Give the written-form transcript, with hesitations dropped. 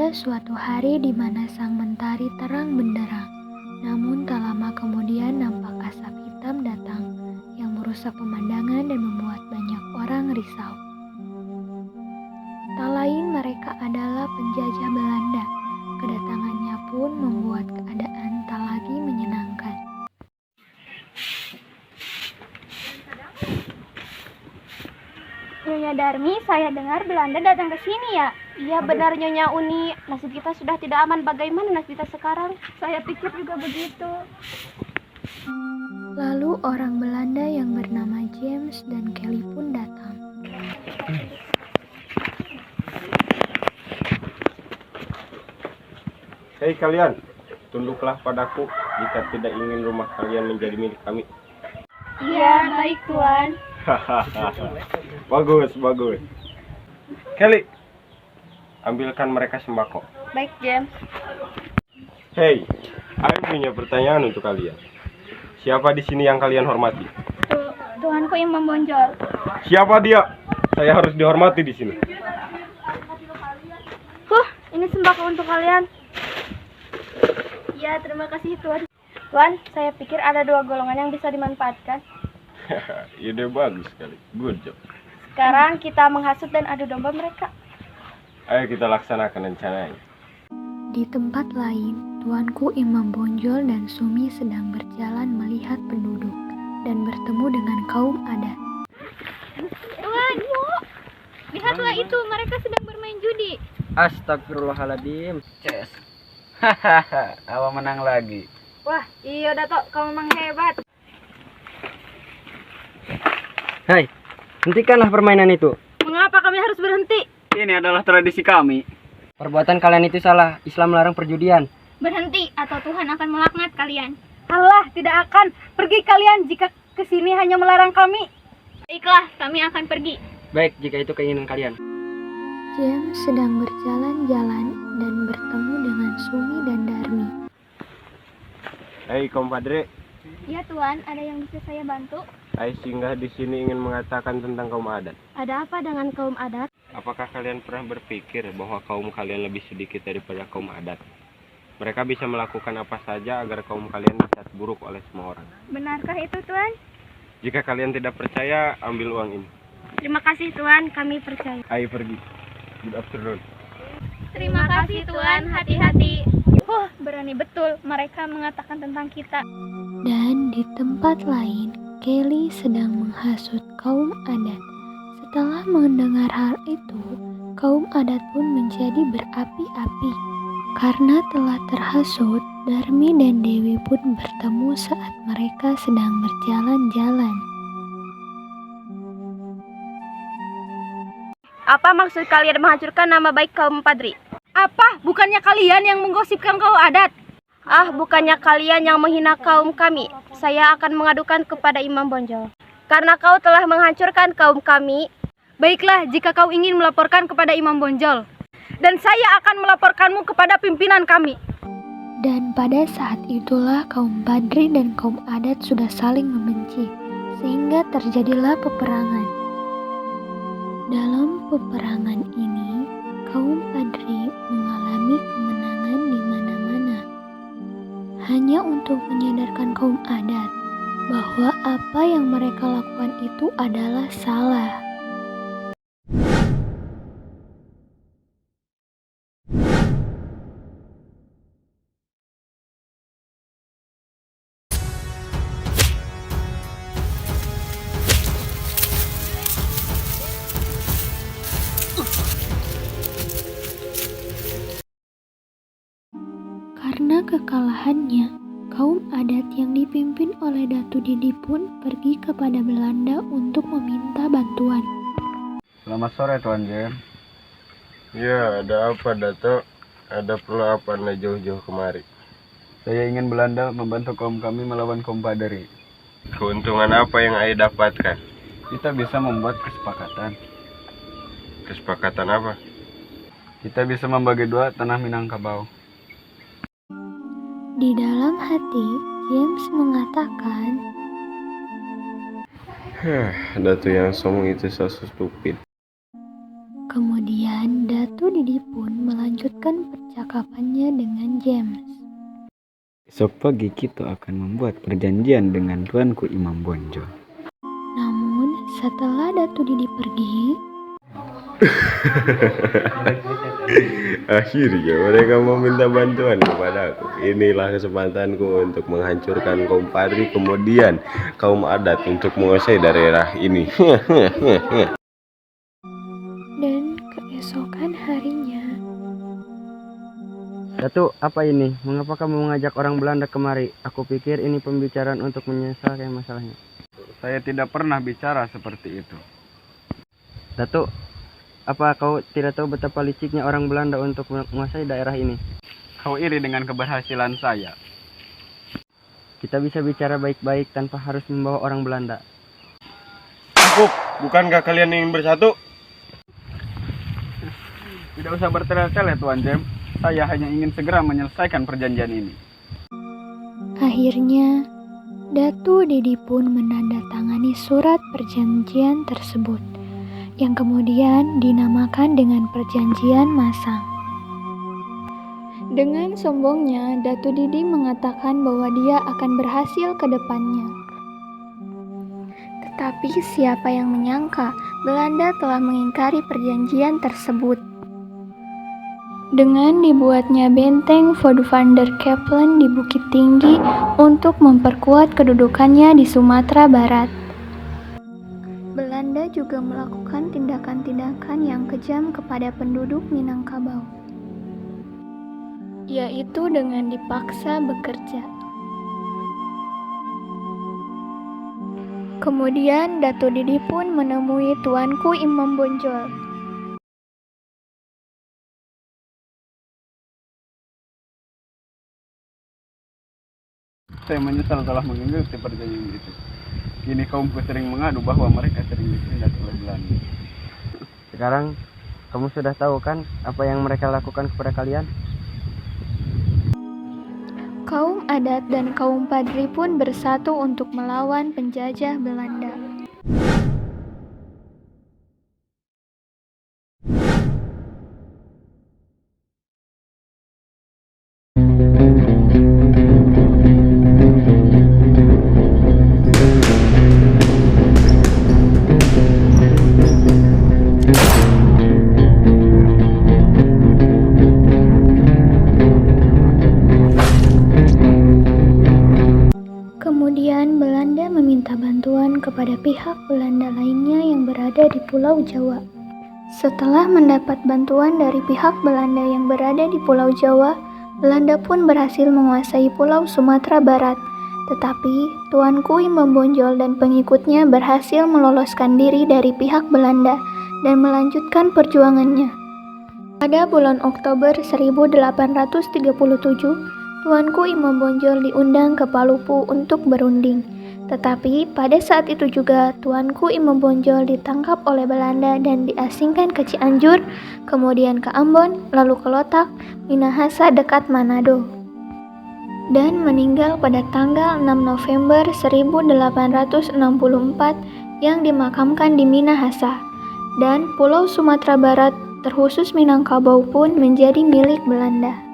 Ada suatu hari di mana sang mentari terang benderang, namun tak lama kemudian nampak asap hitam datang yang merusak pemandangan dan membuat banyak orang risau. Tak lain mereka adalah penjajah Belanda. Kedatangannya pun membuat keadaan tak lagi menyenangkan. Nyonya Darmi, saya dengar Belanda datang ke sini ya? Iya benar Nyonya Uni, nasib kita sudah tidak aman. Bagaimana nasib kita sekarang? Saya pikir juga begitu. Lalu orang Belanda yang bernama James dan Kelly pun datang. Hei kalian, tunduklah padaku jika tidak ingin rumah kalian menjadi milik kami. Iya, baik Tuan. Bagus. Kelly, ambilkan mereka sembako. Baik James. Hei, aku punya pertanyaan untuk kalian. Siapa di sini yang kalian hormati? Tuanku yang membonjol. Siapa dia? Saya harus dihormati di sini. Ini sembako untuk kalian. Ya, terima kasih Tuan. Tuan, saya pikir ada 2 golongan yang bisa dimanfaatkan. Ide bagus sekali. Good job. Sekarang kita menghasut dan adu domba mereka. Ayo kita laksanakan rencananya. Di tempat lain, tuanku Imam Bonjol dan Sumi sedang berjalan melihat penduduk dan bertemu dengan kaum adat. Tuan, yuk. Lihatlah itu, mereka sedang bermain judi. Astagfirullahaladzim. Ces. Hahaha, awak menang lagi. Wah, iya Dato, kau memang hebat. Hai, hentikanlah permainan itu. Mengapa kami harus berhenti? Ini adalah tradisi kami. Perbuatan kalian itu salah. Islam melarang perjudian. Berhenti atau Tuhan akan melaknat kalian. Allah tidak akan. Pergi kalian jika kesini hanya melarang kami. Baiklah, kami akan pergi. Baik, jika itu keinginan kalian. James sedang berjalan-jalan dan bertemu dengan Sumi dan Darmi. Hei kompadre, Ya Tuan, ada yang bisa saya bantu? saya singgah di sini ingin mengatakan tentang kaum adat. Ada apa dengan kaum adat? Apakah kalian pernah berpikir bahwa kaum kalian lebih sedikit daripada kaum adat? Mereka bisa melakukan apa saja agar kaum kalian dicap buruk oleh semua orang. Benarkah itu Tuan? Jika kalian tidak percaya, ambil uang ini. Terima kasih Tuan, kami percaya. Ayo pergi. Good afternoon. Terima kasih Tuan, hati-hati. Berani betul mereka mengatakan tentang kita. Dan di tempat lain, Kelly sedang menghasut kaum adat. Setelah mendengar hal itu, kaum adat pun menjadi berapi-api. Karena telah terhasut, Darmi dan Dewi pun bertemu saat mereka sedang berjalan-jalan. Apa maksud kalian menghancurkan nama baik kaum Padri? Apa? Bukannya kalian yang menggosipkan kaum adat? Bukannya kalian yang menghina kaum kami. Saya akan mengadukan kepada Imam Bonjol. Karena kau telah menghancurkan kaum kami. Baiklah, jika kau ingin melaporkan kepada Imam Bonjol. Dan saya akan melaporkanmu kepada pimpinan kami. Dan pada saat itulah kaum Badri dan kaum adat sudah saling membenci, sehingga terjadilah peperangan. Dalam peperangan ini, kaum Badri mengalami kemenangan di mana-mana. Hanya untuk menyadarkan kaum adat bahwa apa yang mereka lakukan itu adalah salah. Karena kekalahannya, kaum adat yang dipimpin oleh Datu Didi pun pergi kepada Belanda untuk meminta bantuan. Selamat sore Tuan James. Ya, ada apa Dato? Ada perlu apa Anda jauh-jauh kemari? Saya ingin Belanda membantu kaum kami melawan kaum Padri. Keuntungan apa yang Anda dapatkan? Kita bisa membuat kesepakatan. Kesepakatan apa? Kita bisa membagi 2 tanah Minangkabau. Di dalam hati, James mengatakan, Datu yang sombong itu so stupid. kemudian kemudian Datu Didi pun melanjutkan percakapannya dengan James. Esok pagi kita akan membuat perjanjian dengan tuanku Imam Bonjol. Namun setelah Datu Didi pergi, Akhirnya mereka meminta bantuan kepadaku. Inilah kesempatanku untuk menghancurkan kaum Padri, kemudian kaum adat untuk menguasai daerah ini. dan keesokan harinya, Datu, apa ini? Mengapa kamu mengajak orang Belanda kemari? Aku pikir ini pembicaraan untuk menyelesaikan masalahnya. Saya tidak pernah bicara seperti itu. Datu, apa kau tidak tahu betapa liciknya orang Belanda untuk menguasai daerah ini? Kau iri dengan keberhasilan saya. Kita bisa bicara baik-baik tanpa harus membawa orang Belanda. Cukup, bukankah kalian ingin bersatu? Tidak usah bertele-tele, Tuan James. Saya hanya ingin segera menyelesaikan perjanjian ini. akhirnya Datu Didi pun menandatangani surat perjanjian tersebut, yang kemudian dinamakan dengan Perjanjian Masang. Dengan sombongnya, Datu Didi mengatakan bahwa dia akan berhasil ke depannya. Tetapi siapa yang menyangka Belanda telah mengingkari perjanjian tersebut. Dengan dibuatnya benteng Voduvander Keplen di Bukit Tinggi untuk memperkuat kedudukannya di Sumatera Barat. Belanda juga melakukan tindakan-tindakan yang kejam kepada penduduk Minangkabau, yaitu dengan dipaksa bekerja. Kemudian Datu Didi pun menemui tuanku Imam Bonjol. Saya menyesal telah mengikuti perjanjian itu. Kini kaumku sering mengadu bahwa mereka sering ditindas oleh Belanda. Sekarang kamu sudah tahu kan apa yang mereka lakukan kepada kalian? Kaum adat dan kaum Padri pun bersatu untuk melawan penjajah Belanda. Kemudian Belanda meminta bantuan kepada pihak Belanda lainnya yang berada di Pulau Jawa. Setelah mendapat bantuan dari pihak Belanda yang berada di Pulau Jawa, Belanda pun berhasil menguasai Pulau Sumatera Barat. Tetapi tuanku Imam Bonjol dan pengikutnya berhasil meloloskan diri dari pihak Belanda dan melanjutkan perjuangannya. Pada bulan Oktober 1837, tuanku Imam Bonjol diundang ke Palupu untuk berunding. Tetapi pada saat itu juga tuanku Imam Bonjol ditangkap oleh Belanda dan diasingkan ke Cianjur, kemudian ke Ambon, lalu ke Lotak, Minahasa dekat Manado, dan meninggal pada tanggal 6 November 1864 yang dimakamkan di Minahasa. Dan Pulau Sumatera Barat terkhusus Minangkabau pun menjadi milik Belanda.